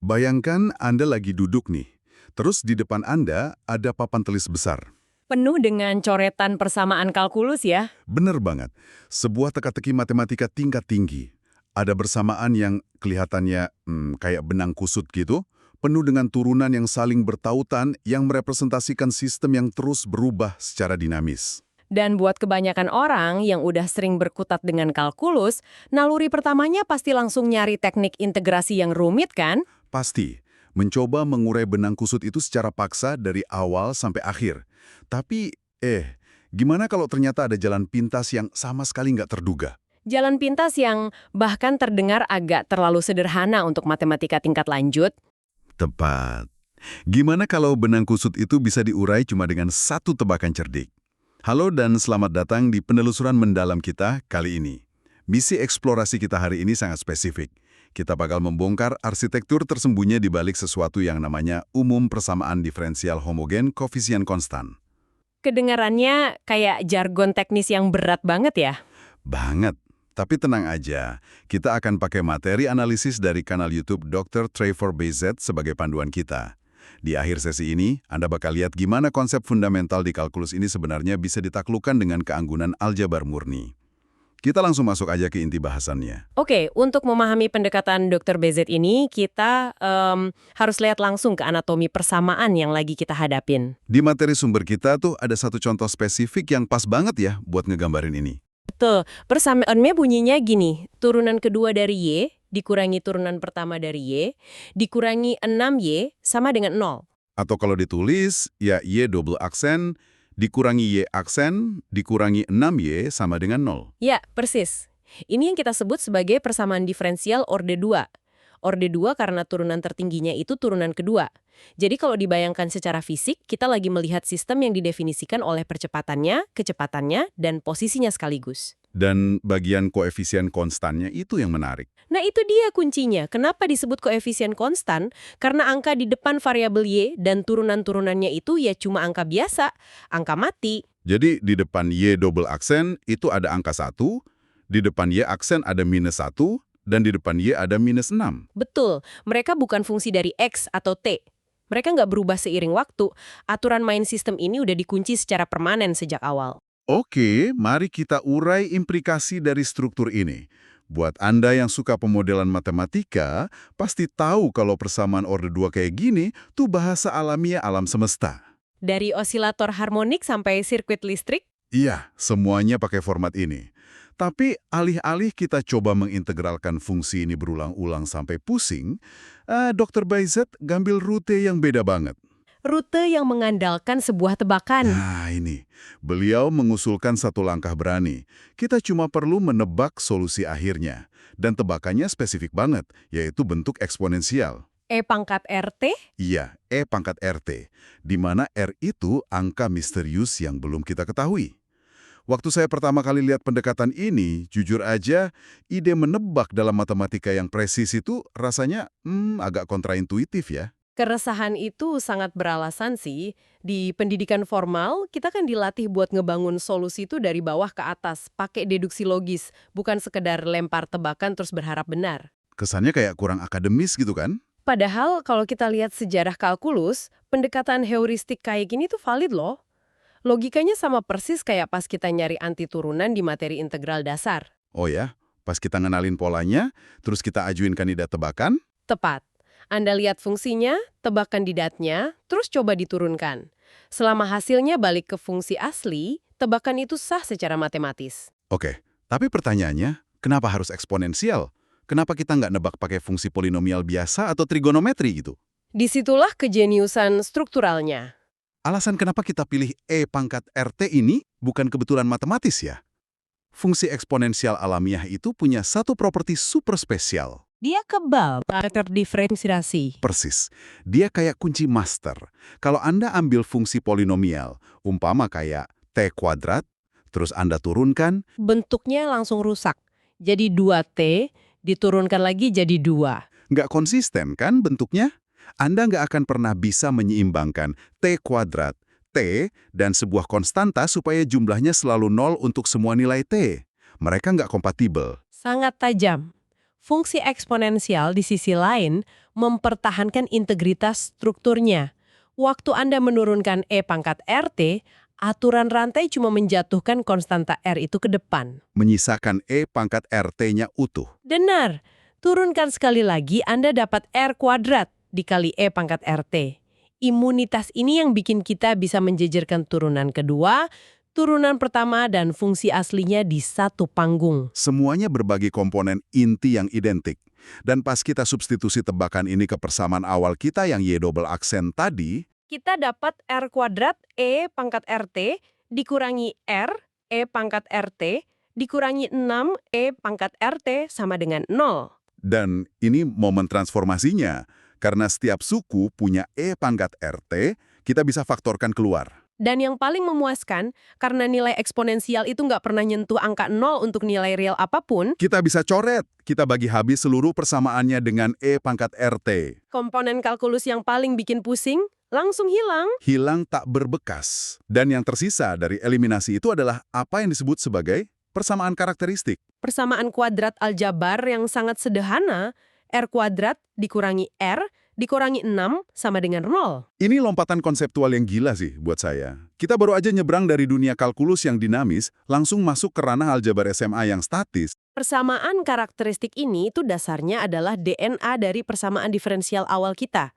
Bayangkan Anda lagi duduk nih, terus di depan Anda ada papan tulis besar. Penuh dengan coretan persamaan kalkulus ya. Bener banget, sebuah teka-teki matematika tingkat tinggi. Ada bersamaan yang kelihatannya kayak benang kusut gitu, penuh dengan turunan yang saling bertautan yang merepresentasikan sistem yang terus berubah secara dinamis. Dan buat kebanyakan orang yang udah sering berkutat dengan kalkulus, naluri pertamanya pasti langsung nyari teknik integrasi yang rumit kan? Pasti, mencoba mengurai benang kusut itu secara paksa dari awal sampai akhir. Tapi, gimana kalau ternyata ada jalan pintas yang sama sekali nggak terduga? Jalan pintas yang bahkan terdengar agak terlalu sederhana untuk matematika tingkat lanjut. Tepat. Gimana kalau benang kusut itu bisa diurai cuma dengan satu tebakan cerdik? Halo dan selamat datang di penelusuran mendalam kita kali ini. Misi eksplorasi kita hari ini sangat spesifik. Kita bakal membongkar arsitektur tersembunyi di balik sesuatu yang namanya umum persamaan diferensial homogen koefisien konstan. Kedengarannya kayak jargon teknis yang berat banget ya. Banget. Tapi tenang aja, kita akan pakai materi analisis dari kanal YouTube Dr. Trevor Bayzet sebagai panduan kita. Di akhir sesi ini, Anda bakal lihat gimana konsep fundamental di kalkulus ini sebenarnya bisa ditaklukkan dengan keanggunan aljabar murni. Kita langsung masuk aja ke inti bahasannya. Oke, untuk memahami pendekatan Dr. BZ ini, kita harus lihat langsung ke anatomi persamaan yang lagi kita hadapin. Di materi sumber kita tuh ada satu contoh spesifik yang pas banget ya buat ngegambarin ini. Betul, persamaannya bunyinya gini, turunan kedua dari Y dikurangi turunan pertama dari Y, dikurangi 6Y sama dengan 0. Atau kalau ditulis, ya Y double aksen, dikurangi Y aksen, dikurangi 6Y sama dengan 0. Ya, persis. Ini yang kita sebut sebagai persamaan diferensial orde 2. Orde 2 karena turunan tertingginya itu turunan kedua. Jadi kalau dibayangkan secara fisik, kita lagi melihat sistem yang didefinisikan oleh percepatannya, kecepatannya, dan posisinya sekaligus. Dan bagian koefisien konstannya itu yang menarik. Nah itu dia kuncinya. Kenapa disebut koefisien konstan? Karena angka di depan variabel Y dan turunan-turunannya itu ya cuma angka biasa, angka mati. Jadi di depan Y double aksen itu ada angka 1, di depan Y aksen ada minus 1, dan di depan Y ada minus 6. Betul, mereka bukan fungsi dari X atau T. Mereka nggak berubah seiring waktu. Aturan main sistem ini udah dikunci secara permanen sejak awal. Oke, mari kita urai implikasi dari struktur ini. Buat Anda yang suka pemodelan matematika, pasti tahu kalau persamaan orde 2 kayak gini tuh bahasa alamiah alam semesta. Dari osilator harmonik sampai sirkuit listrik, Iya, semuanya pakai format ini. Tapi alih-alih kita coba mengintegralkan fungsi ini berulang-ulang sampai pusing, Dr. Bayzet ngambil rute yang beda banget. rute yang mengandalkan sebuah tebakan. Nah ini, beliau mengusulkan satu langkah berani. Kita cuma perlu menebak solusi akhirnya. Dan tebakannya spesifik banget, yaitu bentuk eksponensial. E pangkat RT? Iya, E pangkat RT, di mana R itu angka misterius yang belum kita ketahui. Waktu saya pertama kali lihat pendekatan ini, jujur aja, ide menebak dalam matematika yang presis itu rasanya agak kontraintuitif ya. Keresahan itu sangat beralasan sih. Di pendidikan formal, kita kan dilatih buat ngebangun solusi itu dari bawah ke atas, pakai deduksi logis, bukan sekedar lempar tebakan terus berharap benar. Kesannya kayak kurang akademis gitu kan? Padahal kalau kita lihat sejarah kalkulus, pendekatan heuristik kayak gini tuh valid loh. Logikanya sama persis kayak pas kita nyari anti turunan di materi integral dasar. Oh ya, pas kita ngenalin polanya, terus kita ajuin kandidat tebakan, Tepat. Anda lihat fungsinya, tebak kandidatnya, terus coba diturunkan. Selama hasilnya balik ke fungsi asli, tebakan itu sah secara matematis. oke. Tapi pertanyaannya, kenapa harus eksponensial? Kenapa kita nggak nebak pakai fungsi polinomial biasa atau trigonometri gitu? Disitulah kejeniusan strukturalnya. Alasan kenapa kita pilih E pangkat RT ini bukan kebetulan matematis ya? Fungsi eksponensial alamiah itu punya satu properti super spesial. Dia kebal karakter diferensiasi. Persis. Dia kayak kunci master. Kalau Anda ambil fungsi polinomial, umpama kayak T kuadrat, terus Anda turunkan, Bentuknya langsung rusak. Jadi 2T, diturunkan lagi jadi 2. nggak konsisten kan bentuknya? Anda nggak akan pernah bisa menyeimbangkan T kuadrat, T, dan sebuah konstanta supaya jumlahnya selalu 0 untuk semua nilai T. Mereka nggak kompatibel. Sangat tajam. Fungsi eksponensial di sisi lain mempertahankan integritas strukturnya. Waktu Anda menurunkan E pangkat RT, aturan rantai cuma menjatuhkan konstanta R itu ke depan. Menyisakan E pangkat RT-nya utuh. Benar. Turunkan sekali lagi Anda dapat R kuadrat dikali E pangkat RT. Imunitas ini yang bikin kita bisa menjejerkan turunan kedua, turunan pertama, dan fungsi aslinya di satu panggung. Semuanya berbagi komponen inti yang identik. Dan pas kita substitusi tebakan ini ke persamaan awal kita yang Y double aksen tadi, Kita dapat R kuadrat E pangkat RT dikurangi R E pangkat RT dikurangi 6 E pangkat RT sama dengan 0. dan ini momen transformasinya. Karena setiap suku punya E pangkat RT, kita bisa faktorkan keluar. Dan yang paling memuaskan, karena nilai eksponensial itu nggak pernah nyentuh angka 0 untuk nilai real apapun, Kita bisa coret, kita bagi habis seluruh persamaannya dengan E pangkat RT. komponen kalkulus yang paling bikin pusing langsung hilang. Hilang tak berbekas. Dan yang tersisa dari eliminasi itu adalah apa yang disebut sebagai persamaan karakteristik. Persamaan kuadrat aljabar yang sangat sederhana, R kuadrat dikurangi R dikurangi 6 sama dengan 0. Ini lompatan konseptual yang gila sih buat saya. Kita baru aja nyebrang dari dunia kalkulus yang dinamis, langsung masuk ke ranah aljabar SMA yang statis. Persamaan karakteristik ini itu dasarnya adalah DNA dari persamaan diferensial awal kita.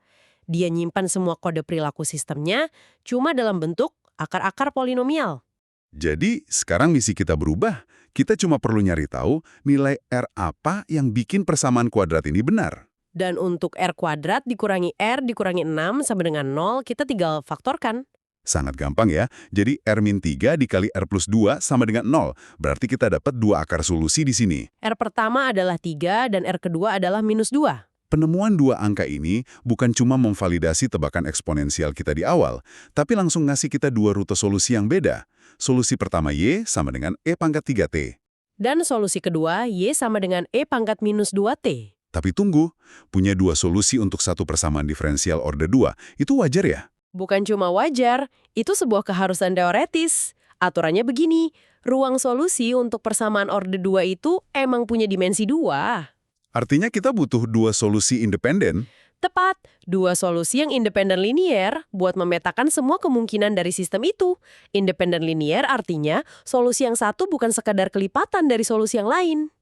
Dia nyimpan semua kode perilaku sistemnya, cuma dalam bentuk akar-akar polinomial. Jadi, sekarang misi kita berubah. Kita cuma perlu nyari tahu nilai R apa yang bikin persamaan kuadrat ini benar. Dan untuk R kuadrat dikurangi R dikurangi 6 sama dengan 0, kita tinggal faktorkan. Sangat gampang ya. Jadi R-3 dikali R plus 2 sama dengan 0. Berarti kita dapat dua akar solusi di sini. R pertama adalah 3 dan R kedua adalah minus 2. Penemuan dua angka ini bukan cuma memvalidasi tebakan eksponensial kita di awal, tapi langsung ngasih kita dua rute solusi yang beda. Solusi pertama Y sama dengan E pangkat 3T. Dan solusi kedua, Y sama dengan E pangkat minus 2T. Tapi tunggu, punya dua solusi untuk satu persamaan diferensial orde 2. Itu wajar ya? Bukan cuma wajar, itu sebuah keharusan teoretis. Aturannya begini, ruang solusi untuk persamaan orde 2 itu emang punya dimensi 2. Artinya kita butuh dua solusi independen. Tepat, dua solusi yang independen linier buat memetakan semua kemungkinan dari sistem itu. Independen linier artinya solusi yang satu bukan sekadar kelipatan dari solusi yang lain.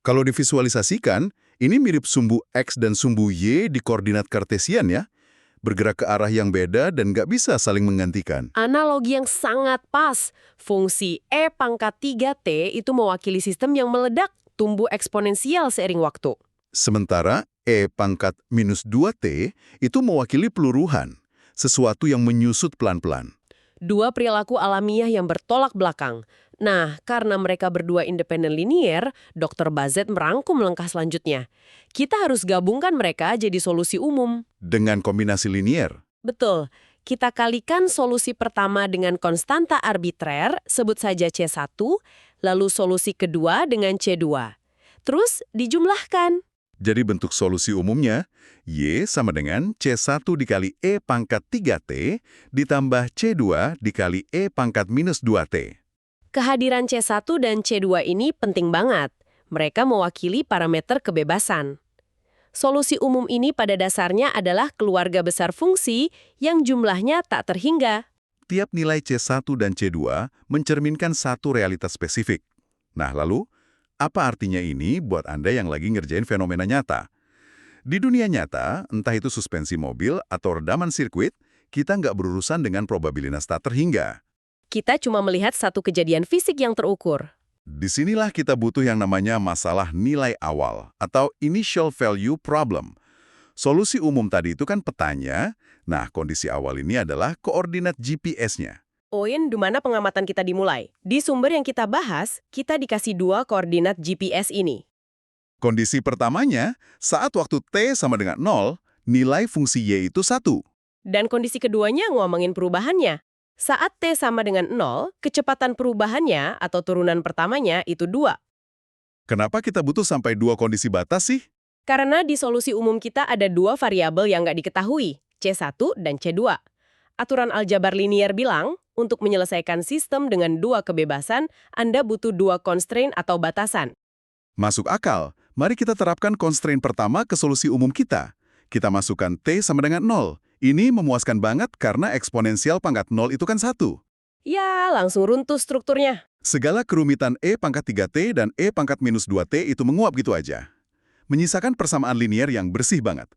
Kalau divisualisasikan, ini mirip sumbu X dan sumbu Y di koordinat kartesian ya. Bergerak ke arah yang beda dan nggak bisa saling menggantikan. Analogi yang sangat pas. Fungsi E pangkat 3T itu mewakili sistem yang meledak, tumbuh eksponensial seiring waktu. Sementara E pangkat minus 2T itu mewakili peluruhan, sesuatu yang menyusut pelan-pelan. Dua perilaku alamiah yang bertolak belakang. Nah, karena mereka berdua independen linier, Dr. Bazet merangkum langkah selanjutnya. Kita harus gabungkan mereka jadi solusi umum. Dengan kombinasi linier. Betul. Kita kalikan solusi pertama dengan konstanta arbitrer, sebut saja C1, lalu solusi kedua dengan C2. Terus dijumlahkan. Jadi bentuk solusi umumnya, Y sama dengan C1 dikali E pangkat 3T ditambah C2 dikali E pangkat minus 2T. Kehadiran C1 dan C2 ini penting banget. Mereka mewakili parameter kebebasan. Solusi umum ini pada dasarnya adalah keluarga besar fungsi yang jumlahnya tak terhingga. Tiap nilai C1 dan C2 mencerminkan satu realitas spesifik. Nah lalu, apa artinya ini buat Anda yang lagi ngerjain fenomena nyata? Di dunia nyata, entah itu suspensi mobil atau redaman sirkuit, kita nggak berurusan dengan probabilitas tak terhingga. Kita cuma melihat satu kejadian fisik yang terukur. Disinilah kita butuh yang namanya masalah nilai awal atau initial value problem. Solusi umum tadi itu kan petanya, nah kondisi awal ini adalah koordinat GPS-nya. Oin, di mana pengamatan kita dimulai? Di sumber yang kita bahas, kita dikasih dua koordinat GPS ini. Kondisi pertamanya, saat waktu T sama dengan 0, nilai fungsi Y itu 1. Dan kondisi keduanya ngomongin perubahannya. Saat T sama dengan 0, kecepatan perubahannya atau turunan pertamanya itu 2. Kenapa kita butuh sampai dua kondisi batas sih? Karena di solusi umum kita ada dua variabel yang nggak diketahui, C1 dan C2. Aturan aljabar linier bilang, untuk menyelesaikan sistem dengan dua kebebasan, Anda butuh dua constraint atau batasan. Masuk akal, Mari kita terapkan constraint pertama ke solusi umum kita. Kita masukkan T sama dengan 0. Ini memuaskan banget karena eksponensial pangkat 0 itu kan 1. Ya, langsung runtuh strukturnya. Segala kerumitan E pangkat 3T dan E pangkat minus 2T itu menguap gitu aja. Menyisakan persamaan linier yang bersih banget.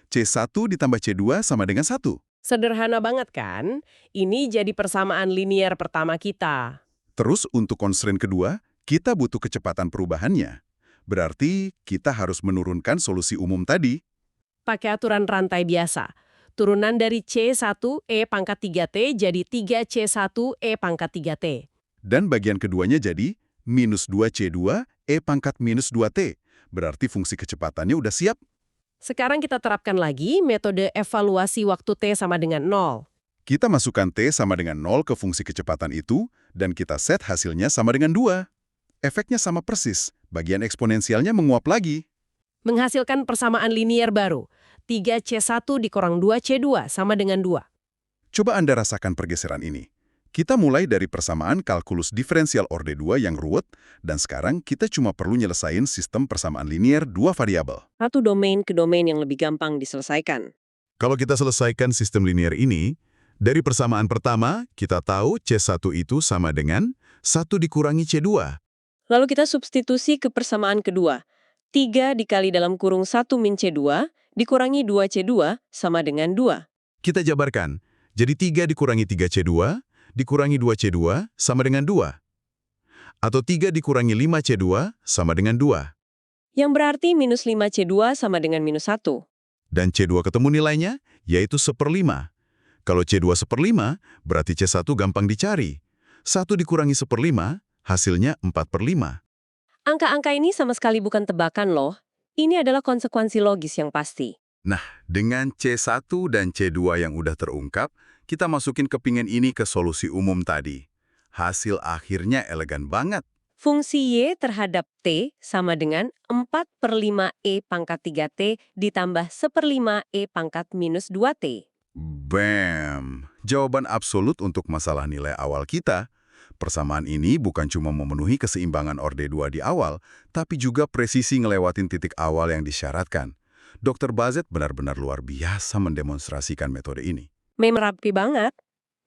C1 ditambah C2 sama dengan 1. Sederhana banget kan? Ini jadi persamaan linier pertama kita. Terus untuk constraint kedua, kita butuh kecepatan perubahannya. Berarti kita harus menurunkan solusi umum tadi. Pakai aturan rantai biasa. Turunan dari C1 E pangkat 3T jadi 3C1 E pangkat 3T. Dan bagian keduanya jadi minus 2C2 E pangkat minus 2T. Berarti fungsi kecepatannya udah siap. Sekarang kita terapkan lagi metode evaluasi waktu T sama dengan 0. Kita masukkan T sama dengan 0 ke fungsi kecepatan itu, dan kita set hasilnya sama dengan 2. Efeknya sama persis, bagian eksponensialnya menguap lagi. Menghasilkan persamaan linier baru. 3C1 dikurang 2C2 sama dengan 2. Coba Anda rasakan pergeseran ini. Kita mulai dari persamaan kalkulus diferensial orde 2 yang ruwet, dan sekarang kita cuma perlu nyelesain sistem persamaan linier dua variabel. Satu domain ke domain yang lebih gampang diselesaikan. Kalau kita selesaikan sistem linier ini, dari persamaan pertama, kita tahu C1 itu sama dengan 1 dikurangi C2. Lalu kita substitusi ke persamaan kedua. 3 dikali dalam kurung 1 min C2 dikurangi 2C2 sama dengan 2. Kita jabarkan, jadi 3 dikurangi 3C2, dikurangi 2C2 sama dengan 2. Atau 3 dikurangi 5C2 sama dengan 2. Yang berarti minus 5C2 sama dengan minus 1. Dan C2 ketemu nilainya, yaitu 1/5. Kalau C2 1/5, berarti C1 gampang dicari. 1 dikurangi 1/5, hasilnya 4/5. Angka-angka ini sama sekali bukan tebakan loh. Ini adalah konsekuensi logis yang pasti. Nah, dengan C1 dan C2 yang udah terungkap, kita masukin kepingan ini ke solusi umum tadi. Hasil akhirnya elegan banget. Fungsi Y terhadap T sama dengan 4/5 E pangkat 3T ditambah 1/5 E pangkat minus 2T. Bam! Jawaban absolut untuk masalah nilai awal kita. Persamaan ini bukan cuma memenuhi keseimbangan orde 2 di awal, tapi juga presisi ngelewatin titik awal yang disyaratkan. Dr. Bazet benar-benar luar biasa mendemonstrasikan metode ini. Memang rapi banget.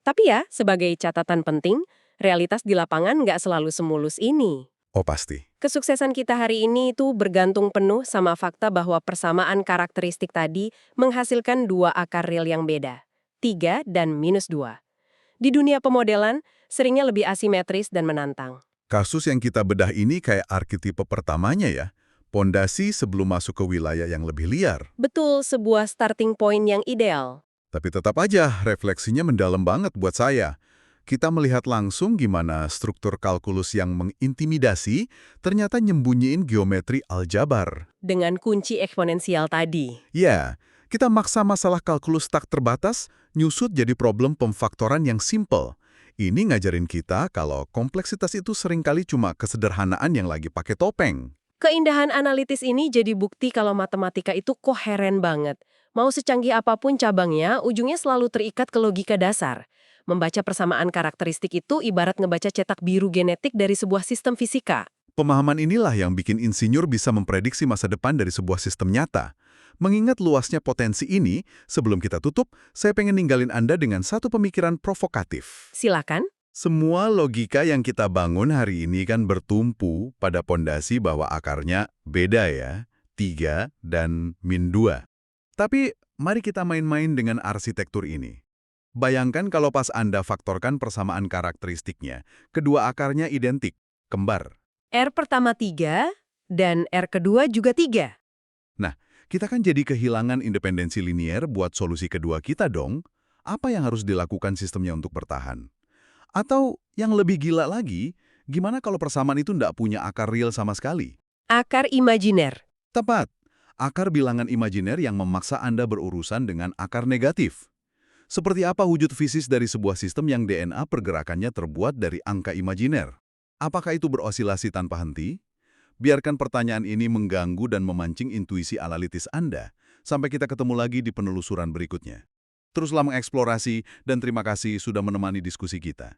Tapi ya, sebagai catatan penting, realitas di lapangan nggak selalu semulus ini. Oh pasti. Kesuksesan kita hari ini itu bergantung penuh sama fakta bahwa persamaan karakteristik tadi menghasilkan dua akar real yang beda, 3 dan minus 2. Di dunia pemodelan, seringnya lebih asimetris dan menantang. Kasus yang kita bedah ini kayak arketipe pertamanya ya. Pondasi sebelum masuk ke wilayah yang lebih liar. Betul, sebuah starting point yang ideal. Tapi tetap aja refleksinya mendalam banget buat saya. Kita melihat langsung gimana struktur kalkulus yang mengintimidasi ternyata nyembunyiin geometri aljabar. Dengan kunci eksponensial tadi. Ya, kita maksa masalah kalkulus tak terbatas, nyusut jadi problem pemfaktoran yang simple. Ini ngajarin kita kalau kompleksitas itu seringkali cuma kesederhanaan yang lagi pakai topeng. Keindahan analitis ini jadi bukti kalau matematika itu koheren banget. Mau secanggih apapun cabangnya, ujungnya selalu terikat ke logika dasar. Membaca persamaan karakteristik itu ibarat ngebaca cetak biru genetik dari sebuah sistem fisika. Pemahaman inilah yang bikin insinyur bisa memprediksi masa depan dari sebuah sistem nyata. Mengingat luasnya potensi ini, sebelum kita tutup, saya pengen ninggalin Anda dengan satu pemikiran provokatif. Silakan. Semua logika yang kita bangun hari ini kan bertumpu pada pondasi bahwa akarnya beda ya, 3 dan min 2. Tapi mari kita main-main dengan arsitektur ini. Bayangkan kalau pas Anda faktorkan persamaan karakteristiknya, kedua akarnya identik, kembar. R pertama 3 dan R kedua juga 3. Nah, kita kan jadi kehilangan independensi linier buat solusi kedua kita dong. Apa yang harus dilakukan sistemnya untuk bertahan? Atau yang lebih gila lagi, gimana kalau persamaan itu ndak punya akar real sama sekali? Akar imajiner. Tepat, akar bilangan imajiner yang memaksa Anda berurusan dengan akar negatif. Seperti apa wujud fisis dari sebuah sistem yang DNA pergerakannya terbuat dari angka imajiner? Apakah itu berosilasi tanpa henti? Biarkan pertanyaan ini mengganggu dan memancing intuisi analitis Anda. Sampai kita ketemu lagi di penelusuran berikutnya. Teruslah mengeksplorasi dan terima kasih sudah menemani diskusi kita.